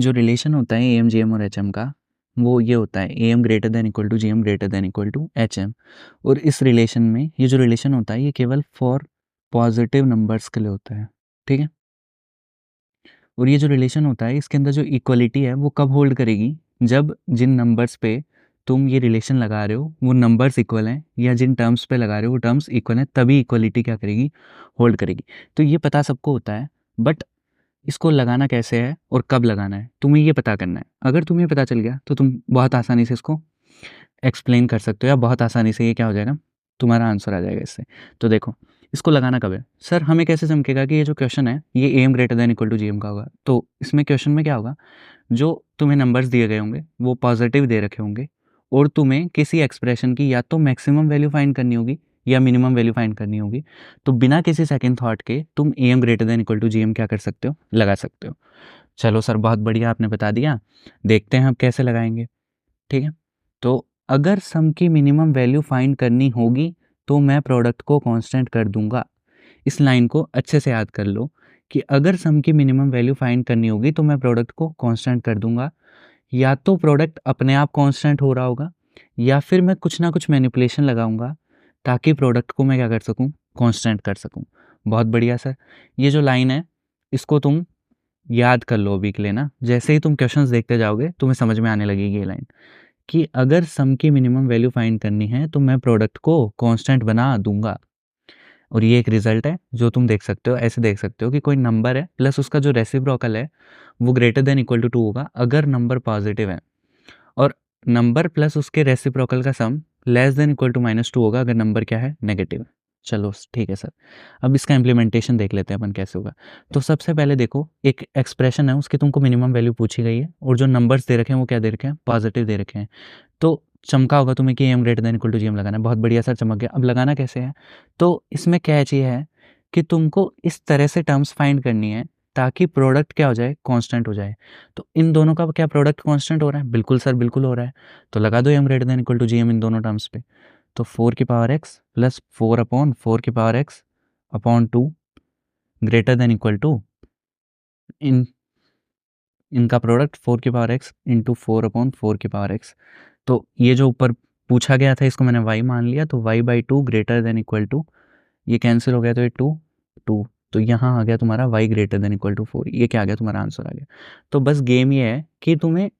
जो रिलेशन होता है एम जी एम और एच एम का, वो ये होता है A M greater than equal to G M greater than equal to H M. और इस रिलेशन में ये जो रिलेशन होता है ये केवल फॉर पॉजिटिव नंबर्स के लिए होता है। ठीक है। और ये जो रिलेशन होता है इसके अंदर जो इक्वलिटी है वो कब होल्ड करेगी, जब जिन नंबर्स पे तुम ये रिलेशन लगा रहे हो वो नंबर्स इक्वल हैं, या जिन टर्म्स पे लगा रहे हो वो टर्म्स इक्वल हैं, तभी इक्वलिटी क्या करेगी, होल्ड करेगी। तो ये पता सबको होता है, बट इसको लगाना कैसे है और कब लगाना है तुम्हें ये पता करना है। अगर तुम्हें पता चल गया तो तुम बहुत आसानी से इसको एक्सप्लेन कर सकते हो, या बहुत आसानी से ये क्या हो जाएगा, तुम्हारा आंसर आ जाएगा इससे। तो देखो, इसको लगाना कब है सर, हमें कैसे चमकेगा कि ये जो क्वेश्चन है ये A M greater than equal to G M का होगा। तो इसमें क्वेश्चन में क्या होगा, जो तुम्हें नंबर्स दिए गए होंगे वो पॉजिटिव दे रखे होंगे, और तुम्हें किसी एक्सप्रेशन की या तो मैक्सिमम वैल्यू फाइंड करनी होगी या मिनिमम वैल्यू फाइंड करनी होगी। तो बिना किसी सेकंड थॉट के तुम A M greater than equal to G M क्या कर सकते हो, लगा सकते हो। चलो सर, बहुत बढ़िया आपने बता दिया, देखते हैं हम कैसे लगाएंगे। ठीक है। तो अगर सम की मिनिमम वैल्यू फाइंड करनी होगी तो मैं प्रोडक्ट को कांस्टेंट कर दूंगा। इस लाइन को अच्छे से याद कर लो कि अगर सम की मिनिमम वैल्यू फाइंड करनी होगी तो मैं प्रोडक्ट को कांस्टेंट कर दूंगा। या तो प्रोडक्ट अपने आप कांस्टेंट हो रहा होगा, या फिर मैं कुछ ना कुछ मैनिपुलेशन लगाऊंगा ताकि प्रोडक्ट को मैं क्या कर सकूं, कांस्टेंट कर सकूं। बहुत बढ़िया सर, ये जो लाइन है इसको तुम याद कर लो अभी के लिए ना, जैसे ही तुम क्वेश्चंस देखते जाओगे तुम्हें समझ में आने लगेगी ये लाइन, कि अगर सम की मिनिमम वैल्यू फाइंड करनी है तो मैं प्रोडक्ट को कांस्टेंट बना दूंगा। और ये एक रिजल्ट है जो तुम देख सकते हो, ऐसे देख सकते हो कि कोई नंबर है प्लस उसका जो रेसिप्रोकल है वो ग्रेटर देन इक्वल टू 2 होगा अगर नंबर पॉजिटिव है, और नंबर प्लस उसके रेसिप्रोकल का sum less than equal to -2 होगा अगर नंबर क्या है, नेगेटिव है। चलो ठीक है सर, अब इसका इम्प्लीमेंटेशन देख लेते हैं अपन कैसे होगा। तो सबसे पहले देखो, एक एक्सप्रेशन है उसकी तुमको मिनिमम वैल्यू पूछी गई है, और जो नंबर्स दे रखे हैं वो क्या दे रखे हैं, पॉजिटिव दे रखे हैं। तो चमका होगा तुम्हें कि M greater than equal to G M लगाना है। बहुत बढ़िया सर, चमक गया। अब लगाना कैसे है, तो इसमें कैच ये है कि तुमको इस तरह से टर्म्स फाइंड करनी है ताकि प्रोडक्ट क्या हो जाए, कांस्टेंट हो जाए। तो इन दोनों का क्या प्रोडक्ट कांस्टेंट हो रहा है, बिल्कुल सर बिल्कुल हो रहा है। तो लगा दो M greater than equal to G M इन दोनों टर्म्स पे। तो 4 की पावर एक्स प्लस 4/4 की power x upon 2 greater than equal to इन इनका प्रोडक्ट 4 की पावर एक्स इंटू 4/4 की पावर एक्स। तो ये जो ऊपर पूछा गया था इसको मैंने y मान लिया, तो y/2 greater than equal to, ये कैंसिल हो गया तो ये 2 2, तो यहाँ आ गया तुम्हारा y greater than equal to 4। ये क्या आ गया, तुम्हारा आंसर आ गया। तो बस गेम ये है कि तुम्हें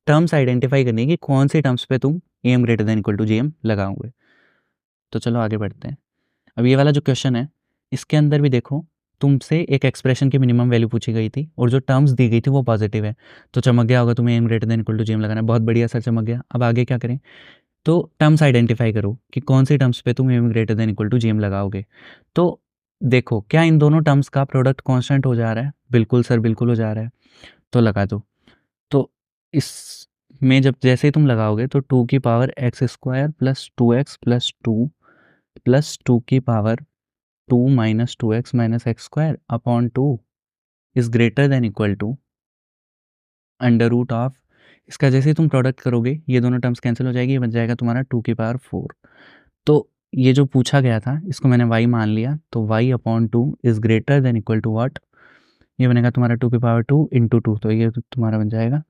टर्म्स आइडेंटिफाई करनी है कि कौन सी टर्म्स पे तुम M greater than equal to G M लगाओगे। तो चलो आगे बढ़ते हैं। अब ये वाला जो क्वेश्चन है इसके अंदर भी देखो, तुमसे एक एक्सप्रेशन की मिनिमम वैल्यू पूछी गई थी और जो टर्म्स दी गई थी वो पॉजिटिव है। तो चमक गया होगा तुम्हें M greater than equal to G M लगाना है। बहुत बढ़िया सर, चमक गया। अब आगे क्या करें, तो टर्म्स आइडेंटिफाई करो कि कौन सी टर्म्स पे तुम M greater than equal to G M लगाओगे। तो देखो, क्या इन दोनों टर्म्स का प्रोडक्ट कांस्टेंट हो जा रहा है, बिल्कुल सर बिल्कुल हो जा रहा है। तो लगा दो। तो इसमें जब जैसे ही तुम लगाओगे तो 2 की power X square plus 2x plus 2 plus 2 की power 2 minus 2x minus X square upon 2 is greater than equal to under root of, इसका जैसे ही तुम प्रोडक्ट करोगे ये दोनों टर्म्स कैंसिल हो जाएगी, ये बन जाएगा तुम्हारा 2 की पावर 4। तो ये जो पूछा गया था इसको मैंने y मान लिया, तो y/2 is greater than equal to what, ये बनेगा तुम्हारा 2 की पावर 2 इंटू 2, तो ये तुम्हारा बन जाएगा,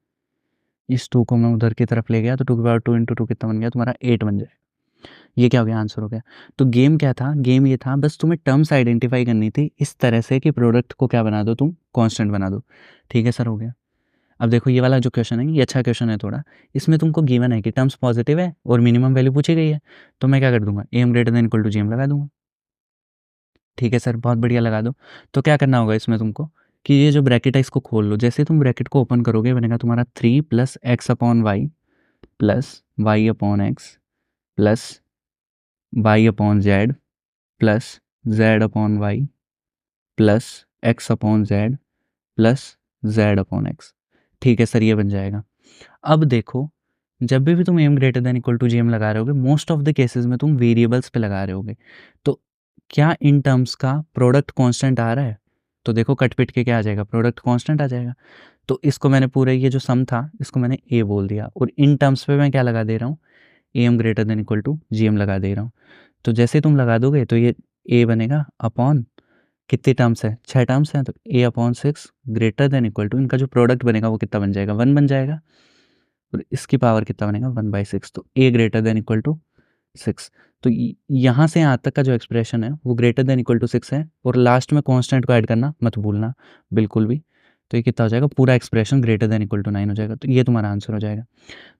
इस 2 को मैं उधर की तरफ ले गया तो 2 की पावर 2 इंटू 2 कितना बन गया तुम्हारा, 8 बन जाएगा। ये क्या हो गया, आंसर हो गया। तो गेम क्या था, गेम ये था बस तुम्हें टर्म्स आइडेंटिफाई करनी थी इस तरह से कि प्रोडक्ट को क्या बना दो तुम, कांस्टेंट बना दो। ठीक है सर, हो गया। अब देखो ये वाला जो क्वेश्चन है ये अच्छा क्वेश्चन है थोड़ा, इसमें तुमको गिवन है कि टर्म्स पॉजिटिव है और मिनिमम वैल्यू पूछी गई है, तो मैं क्या कर दूंगा, M greater than equal to G M लगा दूंगा। ठीक है सर, बहुत बढ़िया, लगा दो। तो क्या करना होगा इसमें तुमको, कि ये जो ब्रैकेट है इसको खोल लो। जैसे तुम ब्रैकेट को ओपन करोगे बनेगा तुम्हारा 3 plus X upon Y plus Y upon X plus Y upon Z plus Z upon Y plus X upon Z plus Z upon X. ठीक है सर, ये बन जाएगा। अब देखो, जब भी तुम M greater than equal to G M लगा रहे होगे मोस्ट ऑफ द केसेस में तुम वेरिएबल्स पे लगा रहे होगे, तो क्या इन टर्म्स का प्रोडक्ट कांस्टेंट आ रहा है, तो देखो कट पिट के क्या आ जाएगा, प्रोडक्ट कांस्टेंट आ जाएगा। तो इसको मैंने पूरे ये जो सम था इसको मैंने ए बोल दिया, और इन टर्म्स पे मैं क्या लगा दे रहा हूँ, A M greater than equal to G M लगा दे रहा हूँ। तो जैसे तुम लगा दोगे तो ये ए बनेगा अपॉन कितनी टर्म्स है, 6 टर्म्स हैं, तो a/6 greater than equal to इनका जो प्रोडक्ट बनेगा वो कितना बन जाएगा, 1 बन जाएगा, और इसकी पावर कितना बनेगा 1/6, तो a greater than equal to 6। तो यहाँ से यहाँ तक का जो एक्सप्रेशन है वो ग्रेटर देन इक्वल टू 6 है, और लास्ट में कांस्टेंट को ऐड करना मत भूलना बिल्कुल भी। तो ये कितना हो जाएगा, पूरा expression greater than equal to 9 हो जाएगा, तो ये तुम्हारा आंसर हो जाएगा।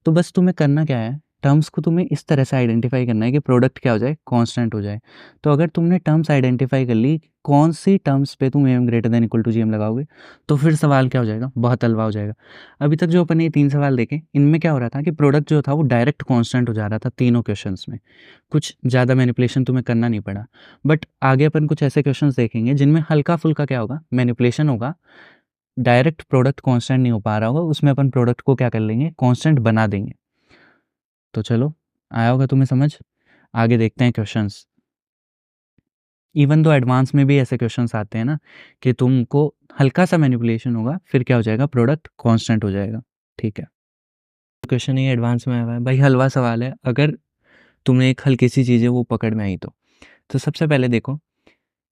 तो बस तुम्हें करना क्या है, टर्म्स को तुम्हें इस तरह से आइडेंटिफाई करना है कि प्रोडक्ट क्या हो जाए, कांस्टेंट हो जाए। तो अगर तुमने टर्म्स आइडेंटिफाई कर ली, कौन सी टर्म्स पे तुम M greater than equal to G M लगाओगे, तो फिर सवाल क्या हो जाएगा, बहुत हलवा हो जाएगा। अभी तक जो अपन ये 3 सवाल देखे, इनमें क्या हो रहा था कि प्रोडक्ट जो था वो डायरेक्ट कांस्टेंट हो जा रहा था तीनों क्वेश्चंस में, कुछ ज़्यादा मैनिपुलेशन तुम्हें करना नहीं पड़ा। बट आगे अपन कुछ ऐसे क्वेश्चंस देखेंगे जिनमें हल्का फुल्का क्या होगा, मैनिपुलेशन होगा, डायरेक्ट प्रोडक्ट कांस्टेंट नहीं हो पा रहा होगा, उसमें अपन प्रोडक्ट को क्या कर लेंगे, कांस्टेंट बना देंगे। तो चलो, आया होगा तुम्हें समझ, आगे देखते हैं क्वेश्चंस। इवन दो एडवांस में भी ऐसे क्वेश्चंस आते हैं ना कि तुमको हल्का सा मैनिपुलेशन होगा, फिर क्या हो जाएगा, प्रोडक्ट कांस्टेंट हो जाएगा। ठीक है, क्वेश्चन ये एडवांस में आया हुआ है भाई, हलवा सवाल है, अगर तुम्हें एक हल्की सी चीज़ है वो पकड़ में आई तो सबसे पहले देखो,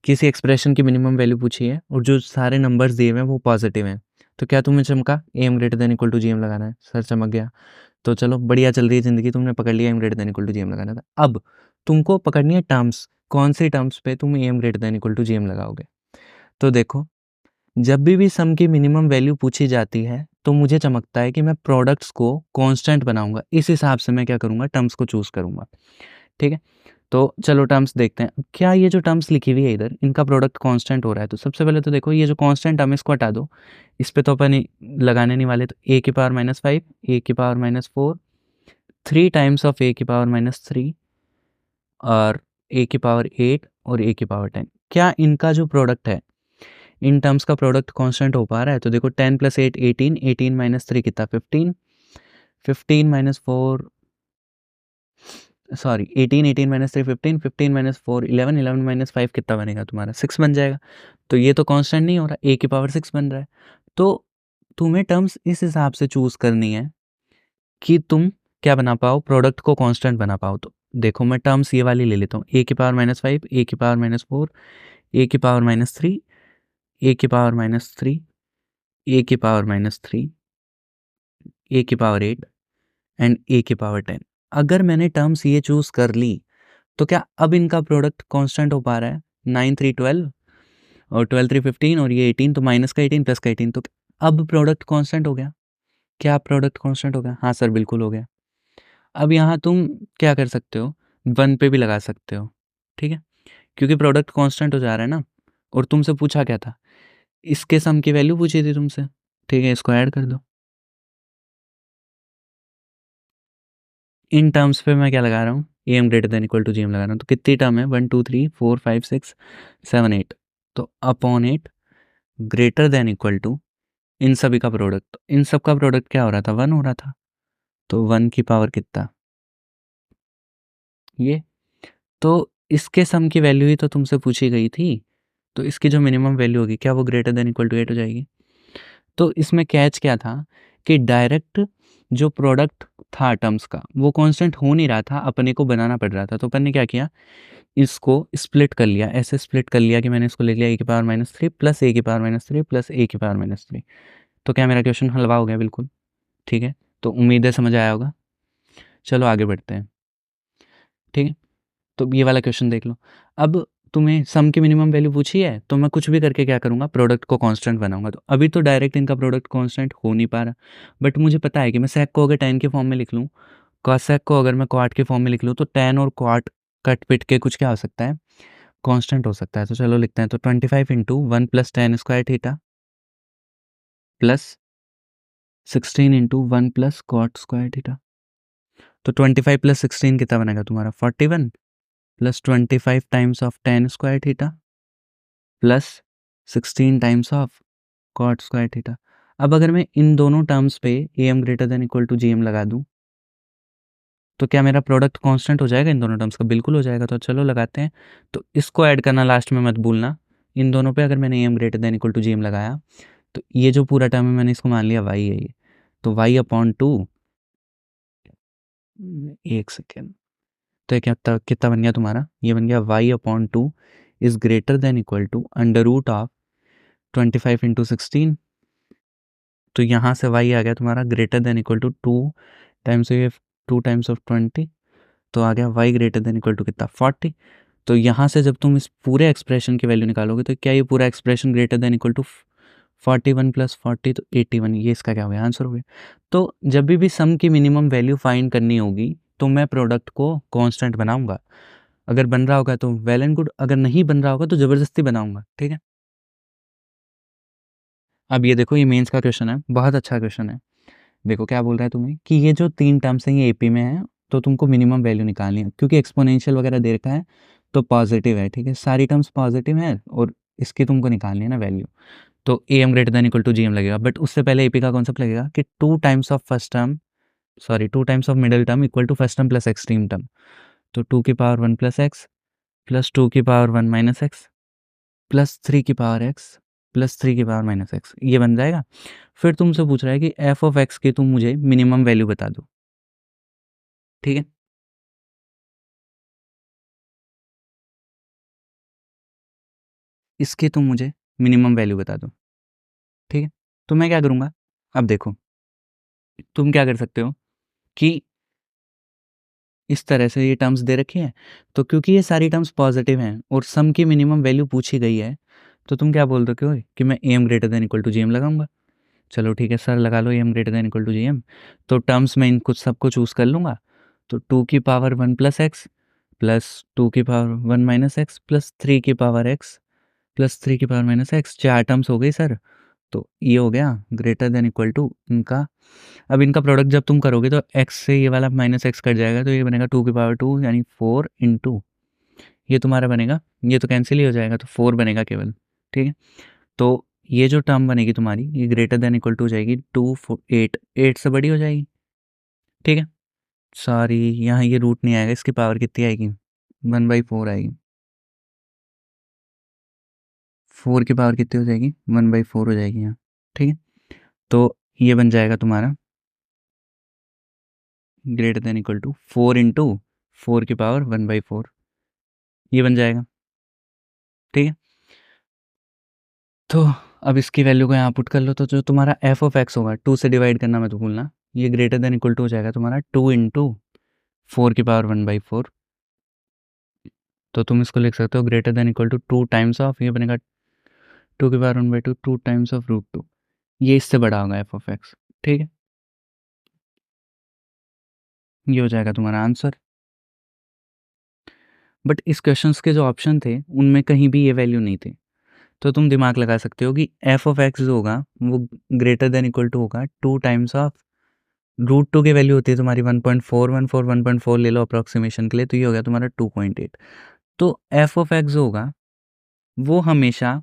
किसी एक्सप्रेशन की मिनिमम वैल्यू पूछी है और जो सारे नंबर्स दिए हुए हैं वो पॉजिटिव हैं, तो क्या तुम्हें चमका, M greater than equal to G M लगाना है, सर चमक गया। तो चलो, बढ़िया चल रही है ज़िंदगी, तुमने पकड़ लिया M greater than equal to G M लगाना था। अब तुमको पकड़नी है टर्म्स, कौन सी टर्म्स पे तुम M greater than equal to G M लगाओगे। तो देखो, जब भी सम की मिनिमम वैल्यू पूछी जाती है तो मुझे चमकता है कि मैं प्रोडक्ट्स को कांस्टेंट बनाऊंगा, इस हिसाब से मैं क्या करूंगा, टर्म्स को चूज़ करूंगा। ठीक है, तो चलो टर्म्स देखते हैं। क्या ये जो टर्म्स लिखी हुई है इधर, इनका प्रोडक्ट कांस्टेंट हो रहा है, तो सबसे पहले तो देखो ये जो कांस्टेंट टर्म इसको हटा दो, इस पे तो अपन लगाने नहीं वाले, तो a की पावर -5, a की पावर -4, 3 टाइम्स ऑफ a की पावर -3, और a की पावर 8 और a की पावर 10। क्या इनका जो प्रोडक्ट है, इन टर्म्स का प्रोडक्ट कांस्टेंट हो पा रहा है, तो देखो 10 + 8 18, 18 - 3 कितना 15, 15 - 4 सॉरी 18, 18 - 3 15, 15 - 4 11, 11 - 5 कितना बनेगा तुम्हारा 6 बन जाएगा। तो ये तो कांस्टेंट नहीं हो रहा, a की पावर 6 बन रहा है। तो तुम्हें टर्म्स इस हिसाब से चूज करनी है कि तुम क्या बना पाओ, प्रोडक्ट को कांस्टेंट बना पाओ। तो देखो मैं टर्म्स ये वाली ले लेता हूँ, a की पावर -5, a की पावर -4, a की पावर -3, a की पावर -3, a की पावर -3, a की पावर 8 एंड a की पावर 10। अगर मैंने टर्म्स ये चूज कर ली तो क्या अब इनका प्रोडक्ट कांस्टेंट हो पा रहा है, 9 3 12 और 12 3 15 और ये 18, तो माइनस का 18 प्लस का 18, तो अब प्रोडक्ट कांस्टेंट हो गया। क्या प्रोडक्ट कांस्टेंट हो गया, हाँ सर बिल्कुल हो गया। अब यहाँ तुम क्या कर सकते हो, 1 पे भी लगा सकते हो, ठीक है, क्योंकि प्रोडक्ट कांस्टेंट हो जा रहा है ना। और तुमसे पूछा क्या था, इसके सम की वैल्यू पूछी थी तुमसे, ठीक है, इसको ऐड कर दो। इन टर्म्स पे मैं क्या लगा रहा हूँ, A M greater than equal to G M लगा रहा हूँ। तो कितनी टर्म है, 1 2 3 4 5 6 7 8, तो upon 8 greater than equal to इन सभी का प्रोडक्ट, इन सब का प्रोडक्ट क्या हो रहा था, 1 हो रहा था, तो 1 की पावर कितना, ये। तो इसके सम की वैल्यू ही तो तुमसे पूछी गई थी, तो इसकी जो मिनिमम वैल्यू होगी क्या वो ग्रेटर देन इक्वल टू 8 हो जाएगी। तो इसमें कैच क्या था कि डायरेक्ट जो प्रोडक्ट था टर्म्स का वो कांस्टेंट हो नहीं रहा था, अपने को बनाना पड़ रहा था। तो अपन ने क्या किया, इसको स्प्लिट कर लिया, ऐसे स्प्लिट कर लिया कि मैंने इसको ले लिया a की पावर -3 प्लस a की पावर -3 प्लस a की पावर -3। तो क्या मेरा क्वेश्चन हलवा हो गया, बिल्कुल ठीक है। तो उम्मीद है समझ आया होगा। चलो आगे बढ़ते हैं, ठीक है। तो ये वाला क्वेश्चन देख लो। अब तुम्हें सम की मिनिमम वैल्यू पूछी है, तो मैं कुछ भी करके क्या करूँगा, प्रोडक्ट को कांस्टेंट बनाऊंगा। तो अभी तो डायरेक्ट इनका प्रोडक्ट कांस्टेंट हो नहीं पा रहा, बट मुझे पता है कि मैं सेक को अगर tan के फॉर्म में लिख लूँ, कॉसेक को अगर मैं क्वाट के फॉर्म में लिख लूँ, तो tan और क्वाट कट पिट के कुछ क्या हो सकता है, कांस्टेंट हो सकता है। तो चलो लिखते हैं, तो 25 into 1 + tan square theta plus 16 into 1 + cot square theta. तो 25 + 16 कितना बनेगा तुम्हारा 41 plus 25 times of tan square theta plus 16 times of cot square theta. अब अगर मैं इन दोनों टर्म्स पे A M greater than equal to G M लगा दूं, तो क्या मेरा प्रोडक्ट कांस्टेंट हो जाएगा इन दोनों टर्म्स का, बिल्कुल हो जाएगा। तो चलो लगाते हैं, तो इसको ऐड करना लास्ट में मत भूलना। इन दोनों पे अगर मैंने A M greater than equal to G M लगाया, तो ये जो पूरा टर्म है मैंने इसको मान लिया वाई है ये, तो वाई अपॉन 2, एक सेकेंड, तो ये कितना कितना बन गया तुम्हारा, ये बन गया Y upon 2 is greater than equal to under root of 25 into 16। तो यहाँ से y आ गया तुम्हारा greater than equal to 2 times ये 2 टाइम्स ऑफ 20, तो आ गया y greater than equal to कितना 40। तो यहाँ से जब तुम इस पूरे एक्सप्रेशन की वैल्यू निकालोगे तो क्या ये पूरा expression greater than equal to 41 plus 40 तो 81, ये इसका क्या हो गया आंसर हो गया। तो जब भी सम की मिनिमम वैल्यू फाइंड करनी होगी तो मैं प्रोडक्ट को कांस्टेंट बनाऊंगा। अगर बन रहा होगा तो वेल एंड गुड, अगर नहीं बन रहा होगा तो ज़बरदस्ती बनाऊंगा, ठीक है। अब ये देखो, ये मेंस का क्वेश्चन है, बहुत अच्छा क्वेश्चन है। देखो क्या बोल रहा है तुम्हें कि ये जो 3 टर्म्स हैं ये एपी में है, तो तुमको मिनिमम वैल्यू निकालनी है, क्योंकि एक्सपोनेंशियल वगैरह दे रखा है तो पॉजिटिव है, ठीक है, सारी टर्म्स पॉजिटिव है और इसकी तुमको निकालनी है ना वैल्यू। तो A M greater than equal to G M लगेगा, बट उससे पहले एपी का कॉन्सेप्ट लगेगा कि 2 times of middle term equal to first term plus extreme term. तो 2 की पावर 1 प्लस एक्स प्लस 2 की पावर 1 माइनस एक्स प्लस 3 की पावर एक्स प्लस 3 की पावर माइनस एक्स, ये बन जाएगा। फिर तुमसे पूछ रहा है कि एफ ऑफ एक्स की तुम मुझे मिनिमम वैल्यू बता दो, ठीक है। इसकी तुम मुझे मिनिमम वैल्यू बता दो, ठीक है। तो मैं क्या करूँगा, अब देखो तुम क्या कर सकते हो कि इस तरह से ये टर्म्स दे रखी हैं, तो क्योंकि ये सारी टर्म्स पॉजिटिव हैं और सम की मिनिमम वैल्यू पूछी गई है, तो तुम क्या बोल रहे हो कि मैं A M greater than equal to G M लगाऊंगा। चलो ठीक है सर, लगा लो A M greater than equal to G M. तो टर्म्स में इन कुछ सबको चूज़ कर लूँगा। तो 2 की पावर 1 प्लस एक्स प्लस 2 की पावर 1 माइनस एक्स प्लस 3 की पावर एक्स प्लस 3 की पावर माइनस एक्स, 4 टर्म्स हो गई सर। तो ये हो गया ग्रेटर देन इक्वल टू इनका। अब इनका प्रोडक्ट जब तुम करोगे तो एक्स से ये वाला माइनस एक्स कट जाएगा, तो ये बनेगा 2 की पावर 2 यानी 4 इंटू ये तुम्हारा बनेगा, ये तो कैंसिल ही हो जाएगा तो 4 बनेगा केवल, ठीक है। तो ये जो टर्म बनेगी तुम्हारी ये ग्रेटर देन इक्वल टू हो जाएगी 8 से बड़ी हो जाएगी, ठीक है। सॉरी, यहाँ ये रूट नहीं आएगा, इसकी पावर कितनी आएगी 1/4 आएगी। 4 की पावर कितनी हो जाएगी 1/4 हो जाएगी यहाँ, ठीक है। तो ये बन जाएगा तुम्हारा greater than equal to 4 into 4 की पावर 1/4, ये बन जाएगा, ठीक है। तो अब इसकी वैल्यू को यहाँ पुट कर लो, तो जो तुम्हारा एफ ऑफ एक्स होगा 2 से डिवाइड करना मत भूलना, ये ग्रेटर देन इक्वल टू हो जाएगा तुम्हारा 2 इंटू 4 की पावर 1/4। तो तुम इसको लिख सकते हो greater than equal to 2 times of, ये बनेगा 2 की पावर 1/2 2 टाइम्स ऑफ √2, ये इससे बड़ा होगा एफ ऑफ एक्स, ठीक है। ये हो जाएगा तुम्हारा आंसर। बट इस क्वेश्चंस के जो ऑप्शन थे उनमें कहीं भी ये वैल्यू नहीं थी, तो तुम दिमाग लगा सकते हो कि एफ ऑफ एक्स जो होगा वो ग्रेटर देन इक्वल टू होगा 2 टाइम्स ऑफ √2 की वैल्यू होती है तुम्हारी 1.414, 1.4 ले लो अप्रॉक्सीमेशन के लिए, तो ये हो गया तुम्हारा 2.8। तो एफ ऑफ एक्स जो होगा वो हमेशा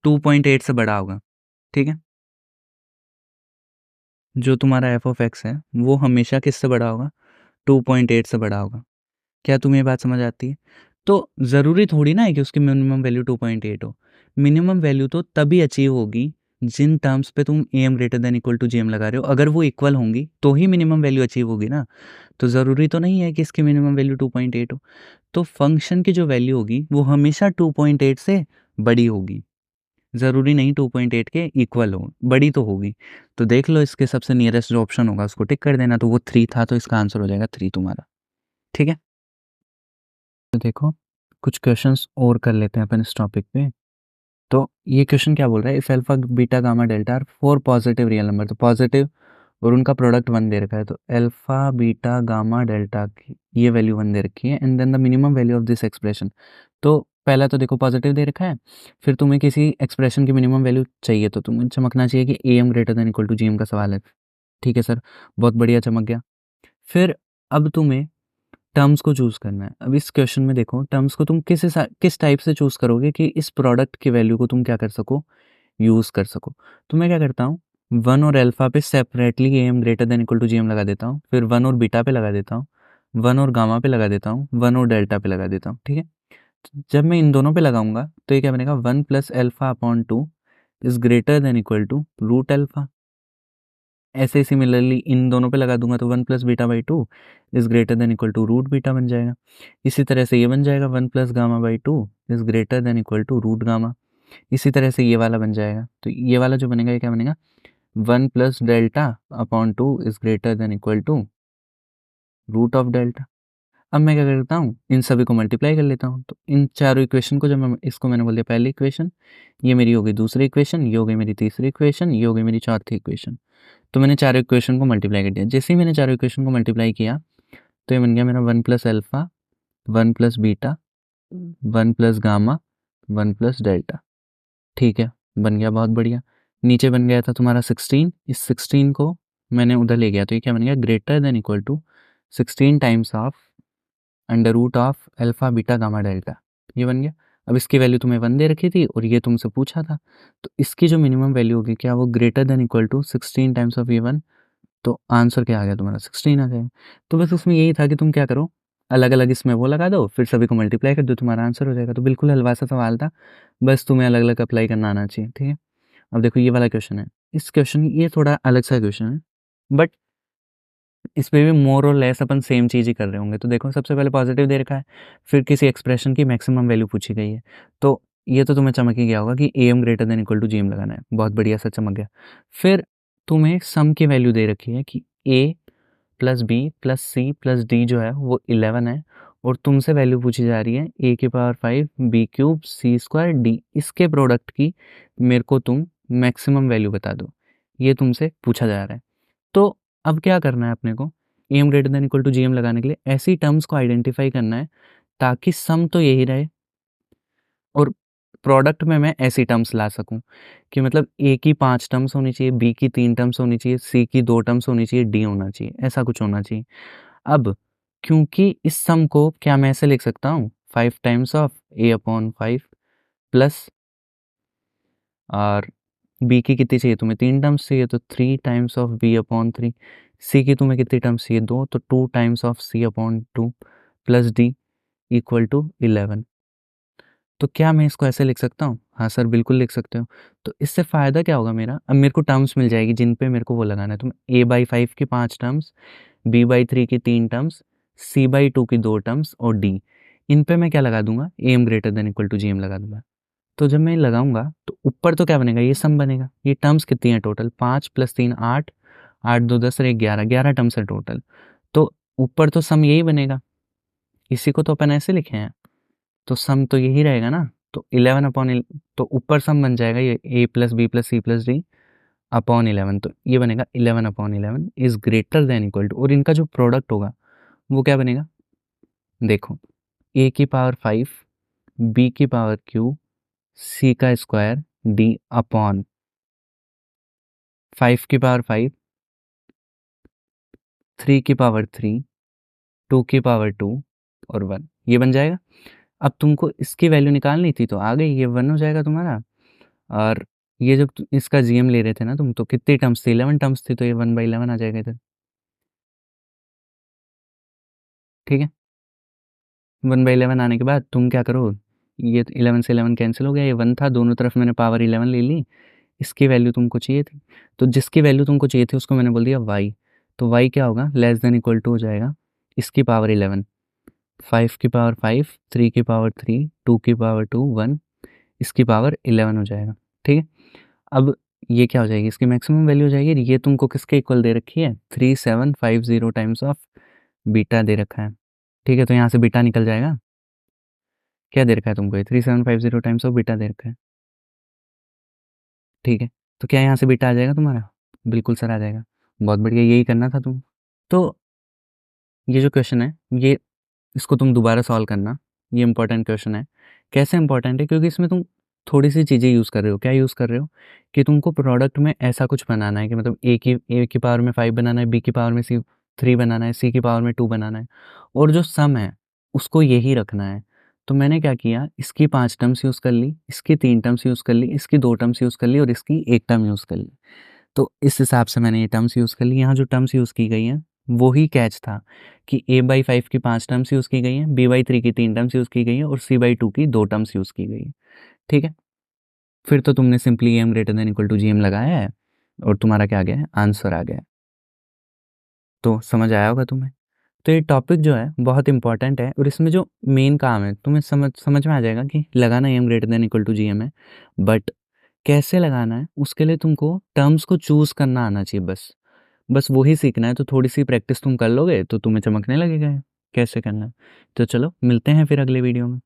2.8 से बड़ा होगा, ठीक है। जो तुम्हारा एफ ऑफ एक्स है वो हमेशा किससे बड़ा होगा 2.8 से बड़ा होगा। क्या तुम्हें ये बात समझ आती है। तो ज़रूरी थोड़ी ना है कि उसकी मिनिमम वैल्यू 2.8 हो। मिनिमम वैल्यू तो तभी अचीव होगी जिन टर्म्स पे तुम A M greater than equal to G M लगा रहे हो, अगर वो इक्वल होंगी तो ही मिनिमम वैल्यू अचीव होगी ना। तो ज़रूरी तो नहीं है कि इसकी मिनिमम वैल्यू 2.8 हो। तो फंक्शन की जो वैल्यू होगी वो हमेशा 2.8 से बड़ी होगी, ज़रूरी नहीं 2.8 के इक्वल हो, बड़ी तो होगी। तो देख लो इसके सबसे नियरेस्ट जो ऑप्शन होगा उसको टिक कर देना, तो वो 3 था, तो इसका आंसर हो जाएगा 3 तुम्हारा, ठीक है। तो देखो कुछ क्वेश्चंस और कर लेते हैं अपन इस टॉपिक पे। तो ये क्वेश्चन क्या बोल रहा है, if alpha beta gamma delta R 4 positive real number, तो पॉजिटिव और उनका प्रोडक्ट 1 दे रखा है, तो अल्फा बीटा गामा डेल्टा की ये वैल्यू 1 दे रखी है and then the minimum value of this expression. तो पहला तो देखो पॉजिटिव दे रखा है, फिर तुम्हें किसी एक्सप्रेशन की मिनिमम वैल्यू चाहिए, तो तुम्हें चमकना चाहिए कि A M greater than equal to G M का सवाल है, ठीक है सर, बहुत बढ़िया चमक गया। फिर अब तुम्हें टर्म्स को चूज़ करना है। अब इस क्वेश्चन में देखो टर्म्स को तुम किस टाइप से चूज़ करोगे कि इस प्रोडक्ट की वैल्यू को तुम क्या कर सको, यूज़ कर सको। तो मैं क्या करता हूँ, 1 और अल्फ़ा पे separately A M greater than equal to G M लगा देता हूँ, फिर 1 और बीटा पे लगा देता हूँ, 1 और गामा पे लगा देता हूँ, 1 और डेल्टा पे लगा देता हूँ, ठीक है। जब मैं इन दोनों पे लगाऊंगा तो ये क्या बनेगा 1 plus alpha upon 2 is greater than equal to root alpha. ऐसे ही सिमिलरली इन दोनों पे लगा दूंगा तो 1 plus beta by two is greater than equal to root beta बन जाएगा। इसी तरह से ये बन जाएगा 1 plus gamma by two is greater than equal to root gamma. इसी तरह से ये वाला बन जाएगा, तो ये वाला जो बनेगा ये क्या बनेगा, 1 plus delta upon two is greater than equal to root of delta. अब मैं क्या करता हूँ, इन सभी को मल्टीप्लाई कर लेता हूँ। तो इन चारों इक्वेशन को जब मैं इसको मैंने बोल दिया पहली इक्वेशन, ये मेरी हो गई दूसरी इक्वेशन, ये हो गई मेरी तीसरी इक्वेशन, ये हो गई मेरी चौथी इक्वेशन। तो मैंने चारों इक्वेशन को मल्टीप्लाई कर दिया। जैसे ही मैंने चारों इक्वेशन को मल्टीप्लाई किया तो ये बन गया मेरा 1 plus alpha, 1 plus beta, 1 plus gamma, 1 plus delta. ठीक है, बन गया, बहुत बढ़िया। नीचे बन गया था तुम्हारा 16, इस 16 को मैंने उधर ले गया तो ये क्या बन गया, greater than equal to 16 times of under root of alpha beta gamma delta, ये बन गया। अब इसकी वैल्यू तुम्हें 1 दे रखी थी और ये तुमसे पूछा था, तो इसकी जो मिनिमम वैल्यू होगी क्या वो greater than equal to 16 times of ये 1, तो आंसर क्या आ गया तुम्हारा 16 आ जाएगा। तो बस उसमें यही था कि तुम क्या करो, अलग अलग इसमें वो लगा दो, फिर सभी को मल्टीप्लाई कर दो, तुम्हारा आंसर हो जाएगा। तो बिल्कुल हलवा सा सवाल था, बस तुम्हें अलग अलग अप्लाई करना आना चाहिए। ठीक है, अब देखो ये वाला क्वेश्चन है, इस क्वेश्चन ये थोड़ा अलग सा क्वेश्चन है, बट इस पे भी मोर और लेस अपन सेम चीज़ ही कर रहे होंगे। तो देखो सबसे पहले पॉजिटिव दे रखा है, फिर किसी एक्सप्रेशन की मैक्सिमम वैल्यू पूछी गई है, तो ये तो तुम्हें चमक ही गया होगा कि A M greater than equal to G M लगाना है, बहुत बढ़िया सा चमक गया। फिर तुम्हें सम की वैल्यू दे रखी है कि A plus B plus C plus D जो है वो 11 है, और तुमसे वैल्यू पूछी जा रही है ए की power 5 B cube C square D, इसके प्रोडक्ट की मेरे को तुम मैक्सिमम वैल्यू बता दो, ये तुमसे पूछा जा रहा है। तो अब क्या करना है अपने को, A M greater than equal to G M लगाने के लिए ऐसी टर्म्स को आइडेंटिफाई करना है ताकि सम तो यही रहे और प्रोडक्ट में मैं ऐसी टर्म्स ला सकूं कि मतलब ए की 5 टर्म्स होनी चाहिए, बी की 3 टर्म्स होनी चाहिए, सी की 2 टर्म्स होनी चाहिए, डी होना चाहिए, ऐसा कुछ होना चाहिए। अब क्योंकि इस सम को क्या मैं ऐसे लिख सकता हूँ, 5 times of A upon 5 plus, और बी की कितनी चाहिए तुम्हें, 3 टर्म्स चाहिए तो 3 times of B upon 3, C की तुम्हें कितनी टर्म्स चाहिए 2, तो 2 times of C upon 2 plus D equal to 11। तो क्या मैं इसको ऐसे लिख सकता हूँ, हाँ सर बिल्कुल लिख सकते हो। तो इससे फ़ायदा क्या होगा मेरा, अब मेरे को टर्म्स मिल जाएगी जिन पे मेरे को वो लगाना है। तो ए बाई 5 की 5 टर्म्स, बी बाई 3 की 3 टर्म्स, सी बाई 2 की 2 टर्म्स और डी, इन पे मैं क्या लगा दूंगा, A M greater than equal to G M लगा दूंगा। तो जब मैं लगाऊंगा तो ऊपर तो क्या बनेगा, ये सम बनेगा। ये टर्म्स कितनी है टोटल, 5 प्लस 3 8, 8 2 10 और 1 11, 11 टर्म्स है टोटल। तो ऊपर तो सम यही बनेगा, इसी को तो अपन ऐसे लिखे हैं, तो सम तो यही रहेगा ना। तो 11 अपॉन, तो ऊपर सम बन जाएगा ये A plus B plus C plus D upon 11, तो ये बनेगा 11 upon 11 is greater than equal to, और इनका जो प्रोडक्ट होगा वो क्या बनेगा, देखो ए की पावर 5 बी की पावर क्यू सी का स्क्वायर डी अपॉन 5 की पावर 5, 3 की पावर 3, 2 की पावर 2 और 1, ये बन जाएगा। अब तुमको इसकी वैल्यू निकालनी थी तो आ गई, ये 1 हो जाएगा तुम्हारा। और ये जब इसका जीएम ले रहे थे ना तुम, तो कितनी टर्म्स थी, 11 टर्म्स थी, तो ये 1/11 आ जाएगा इधर। ठीक है, 1/11 आने के बाद तुम क्या करो, ये 11 से 11 कैंसिल हो गया, ये 1 था, दोनों तरफ मैंने पावर 11 ले ली, इसकी वैल्यू तुमको चाहिए थी, तो जिसकी वैल्यू तुमको चाहिए थी उसको मैंने बोल दिया y, तो y क्या होगा, लेस देन इक्वल टू हो जाएगा इसकी पावर 11, 5 की पावर 5, 3 की पावर 3, 2 की पावर 2, 1, इसकी पावर 11 हो जाएगा। ठीक है, अब ये क्या हो जाएगी, इसकी मैक्सिमम वैल्यू हो जाएगी। ये तुमको किसके इक्वल दे रखी है, 3750 टाइम्स ऑफ बीटा दे रखा है। ठीक है, तो यहाँ से बीटा निकल जाएगा, क्या दे रखा है तुमको, ये 3750 टाइम्स ऑफ बीटा दे रखा है। ठीक है, तो क्या यहाँ से बीटा आ जाएगा तुम्हारा, बिल्कुल सर आ जाएगा, बहुत बढ़िया, यही करना था तुम। तो ये जो क्वेश्चन है ये, इसको तुम दोबारा सॉल्व करना, ये इंपॉर्टेंट क्वेश्चन है। कैसे इंपॉर्टेंट है, क्योंकि इसमें तुम थोड़ी सी चीज़ें यूज़ कर रहे हो। क्या यूज़ कर रहे हो कि तुमको प्रोडक्ट में ऐसा कुछ बनाना है कि मतलब ए की पावर में 5 बनाना है, बी की पावर में सी 3 बनाना है, सी की पावर में 2 बनाना है, और जो सम है उसको यही रखना है। तो मैंने क्या किया, इसकी 5 टर्म्स यूज़ कर ली, इसकी 3 टर्म्स यूज़ कर ली, इसकी 2 टर्म्स यूज़ कर ली और इसकी 1 टर्म यूज़ कर ली। तो इस हिसाब से मैंने ये टर्म्स यूज़ कर ली। यहाँ जो टर्म्स यूज़ की गई हैं वो ही कैच था कि ए बाई 5 की 5 टर्म्स यूज़ की गई हैं, बी बाई 3 की 3 टर्म्स यूज़ की गई हैं और सी बाई 2 की 2 टर्म्स यूज़ की गई हैं। ठीक है, फिर तो तुमने simply M greater than equal to G M लगाया है, और तुम्हारा क्या आ गया है, आंसर आ गया है। तो समझ आया होगा तुम्हें। तो ये टॉपिक जो है बहुत इंपॉर्टेंट है और इसमें जो मेन काम है तुम्हें समझ में आ जाएगा कि लगाना M greater than equal to G M है, बट कैसे लगाना है उसके लिए तुमको टर्म्स को चूज़ करना आना चाहिए बस। बस वही सीखना है, तो थोड़ी-सी प्रैक्टिस तुम कर लोगे तो तुम्हें चमकने लगेगा कैसे करना है। तो चलो मिलते हैं फिर अगले वीडियो में।